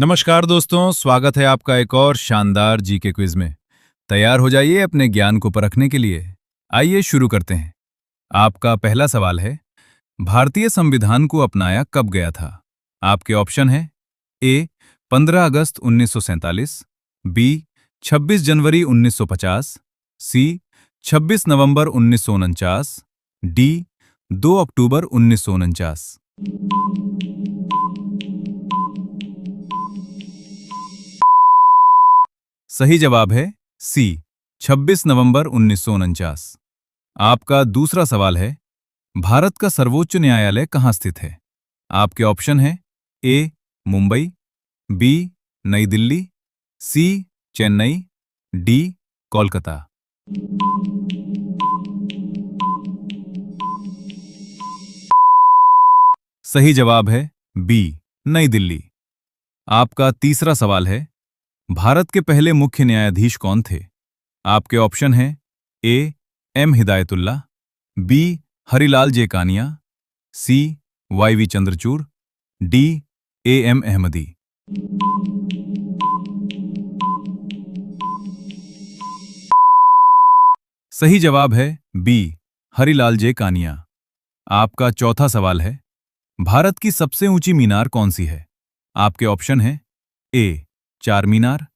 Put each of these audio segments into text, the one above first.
नमस्कार दोस्तों, स्वागत है आपका एक और शानदार जीके क्विज में। तैयार हो जाइए अपने ज्ञान को परखने के लिए। आइए शुरू करते हैं। आपका पहला सवाल है, भारतीय संविधान को अपनाया कब गया था? आपके ऑप्शन है ए 15 अगस्त 1947, बी 26 जनवरी 1950, सी 26 नवंबर 1949, डी 2 अक्टूबर 1949। सही जवाब है सी 26 नवंबर 1949। आपका दूसरा सवाल है, भारत का सर्वोच्च न्यायालय कहाँ स्थित है? आपके ऑप्शन है ए मुंबई, बी नई दिल्ली, सी चेन्नई, डी कोलकाता। सही जवाब है बी नई दिल्ली। आपका तीसरा सवाल है, भारत के पहले मुख्य न्यायाधीश कौन थे? आपके ऑप्शन हैं A M Hidayatullah, B Harilal J Kania, C Y V Chandrachud, D A M Ahmadi. सही जवाब है बी हरिलाल जे कानिया। आपका चौथा सवाल है, भारत की सबसे ऊंची मीनार कौन सी है? आपके ऑप्शन हैं ए चार मीनार,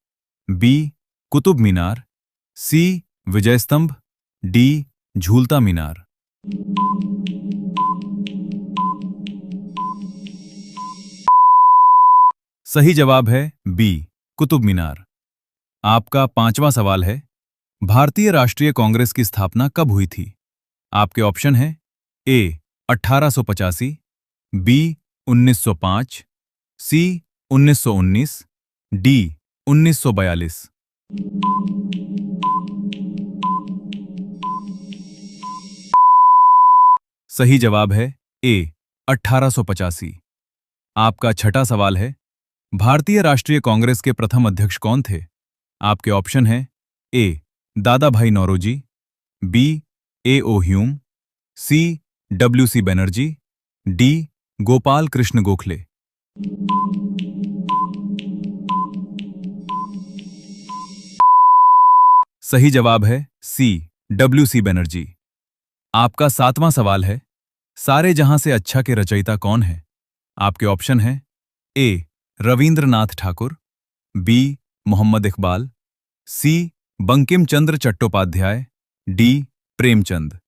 बी कुतुब मीनार, सी विजय स्तंभ, डी झूलता मीनार। सही जवाब है बी कुतुब मीनार। आपका पांचवा सवाल है, भारतीय राष्ट्रीय कांग्रेस की स्थापना कब हुई थी? आपके ऑप्शन हैं ए 1885, बी 1905, सी 1919, डी 1942। सही जवाब है ए 1885। आपका छठा सवाल है, भारतीय राष्ट्रीय कांग्रेस के प्रथम अध्यक्ष कौन थे? आपके ऑप्शन हैं A Dadabhai Naoroji, B A O Hume, C W C Banerjee, D Gopal Krishna Gokhale. सही जवाब है सी डब्ल्यू सी बनर्जी। आपका सातवां सवाल है, सारे जहां से अच्छा के रचयिता कौन है? आपके ऑप्शन हैं ए रविंद्रनाथ ठाकुर, बी मोहम्मद इकबाल, सी बंकिम चंद्र चट्टोपाध्याय, डी प्रेमचंद।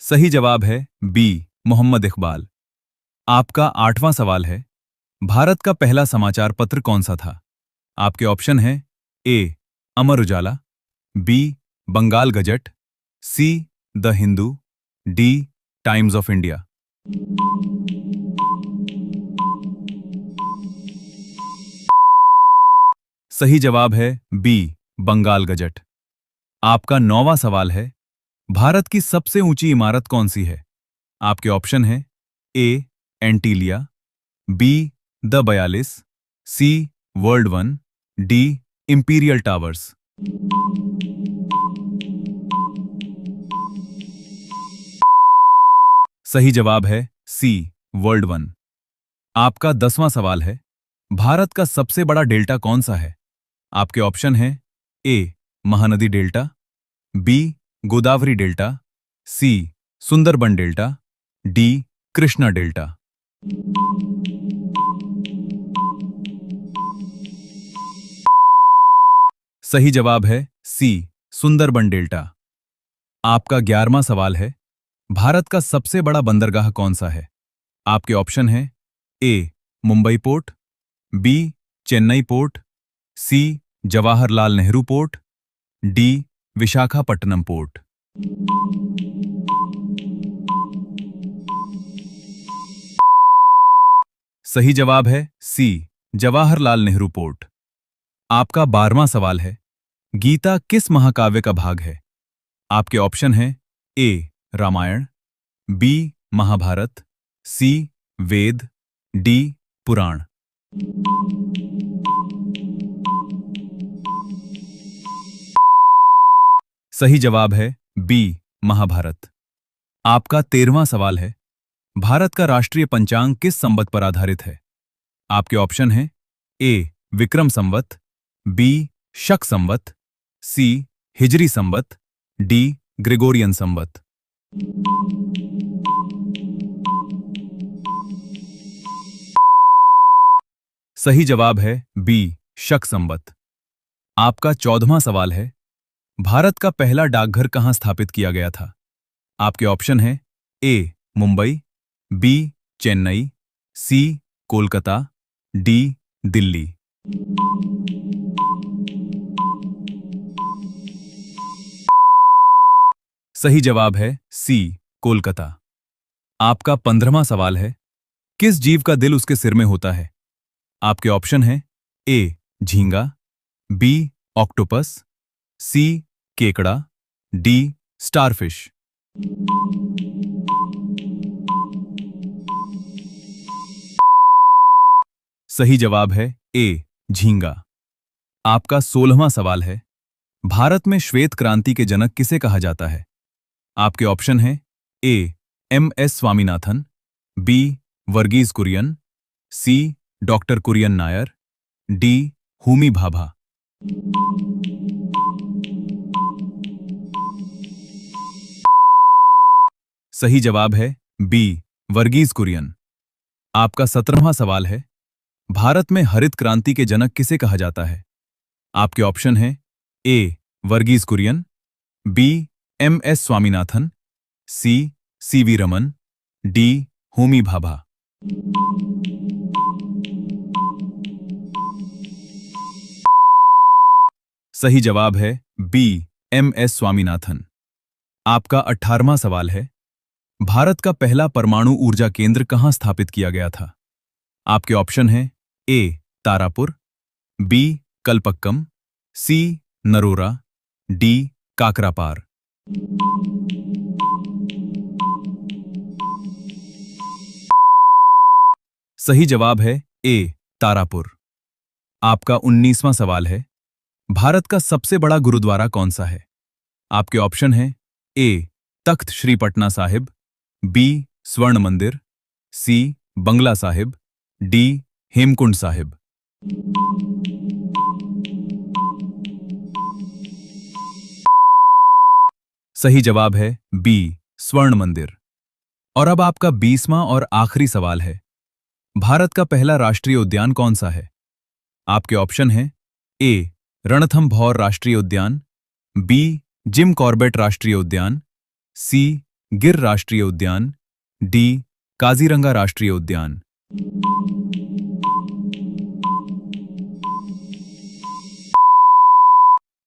सही जवाब है बी मोहम्मद इकबाल। आपका आठवां सवाल है, भारत का पहला समाचार पत्र कौन सा था? आपके ऑप्शन हैं A Amar Ujala, B Bengal gazette, C the Hindu, D Times of India. सही जवाब है बी बंगाल गजट। आपका नौवां सवाल है, भारत की सबसे ऊंची इमारत कौन सी है? आपके ऑप्शन हैं A Antilia, B the 42, C World One, D Imperial Towers. सही जवाब है सी वर्ल्ड वन। आपका 10वां सवाल है, भारत का सबसे बड़ा डेल्टा कौन सा है? आपके ऑप्शन हैं A Mahanadi delta, B Godavari delta, C Sundarban delta, D Krishna delta. सही जवाब है सी सुंदरबन डेल्टा। आपका 11वां सवाल है, भारत का सबसे बड़ा बंदरगाह कौन सा है? आपके ऑप्शन हैं A Mumbai port, B Chennai port, C Jawaharlal Nehru port, D Visakhapatnam port. सही जवाब है सी जवाहरलाल नेहरू पोर्ट। आपका 12वां सवाल है, गीता किस महाकाव्य का भाग है? आपके ऑप्शन हैं ए रामायण, बी महाभारत, सी वेद, डी पुराण। सही जवाब है बी महाभारत। आपका 13वां सवाल है, भारत का राष्ट्रीय पंचांग किस संवत पर आधारित है? आपके ऑप्शन हैं ए विक्रम संवत, बी शक संवत, सी हिजरी संवत, डी ग्रेगोरियन संवत। सही जवाब है बी शक संवत। आपका 14वां सवाल है, भारत का पहला डाकघर कहां स्थापित किया गया था? आपके ऑप्शन हैं A Mumbai, B Chennai, C Kolkata, D Delhi. सही जवाब है सी कोलकाता। आपका 15वां सवाल है, किस जीव का दिल उसके सिर में होता है? आपके ऑप्शन हैं ए झींगा, बी ऑक्टोपस, सी केकड़ा, डी स्टारफिश। सही जवाब है ए झींगा। आपका 16वां सवाल है, भारत में श्वेत क्रांति के जनक किसे कहा जाता है? आपके ऑप्शन हैं A M S Swaminathan, B Verghese Kurien, C doctor Kurien Nair, D Homi Bhabha. सही जवाब है बी वर्गीज कुरियन। आपका 17वां सवाल है, भारत में हरित क्रांति के जनक किसे कहा जाता है? आपके ऑप्शन हैं A Verghese Kurien, B M S Swaminathan, C C V Raman, D Homi Bhabha. सही जवाब है बी एम एस स्वामीनाथन। आपका 18वां सवाल है, भारत का पहला परमाणु ऊर्जा केंद्र कहां स्थापित किया गया था? आपके ऑप्शन हैं ए तारापुर, बी कलपक्कम, सी नरोरा, डी काकरापार। सही जवाब है ए तारापुर। आपका 19वां सवाल है, भारत का सबसे बड़ा गुरुद्वारा कौन सा है? आपके ऑप्शन हैं ए तख्त श्री पटना साहिब, बी स्वर्ण मंदिर, सी बंगला साहिब, डी हेमकुंड साहिब। सही जवाब है बी स्वर्ण मंदिर। और अब आपका 20वां और आखिरी सवाल है, भारत का पहला राष्ट्रीय उद्यान कौन सा है? आपके ऑप्शन हैं ए रणथंभौर राष्ट्रीय उद्यान, बी जिम कॉर्बेट राष्ट्रीय उद्यान, सी गिर राष्ट्रीय उद्यान, डी काजीरंगा राष्ट्रीय उद्यान।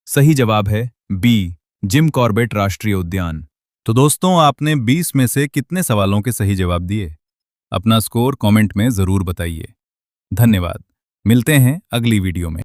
सही जवाब है बी जिम कॉर्बेट राष्ट्रीय उद्यान। तो दोस्तों, आपने 20 में से कितने सवालों के सही जवाब दिए? अपना स्कोर कमेंट में जरूर बताइए। धन्यवाद। मिलते हैं अगली वीडियो में।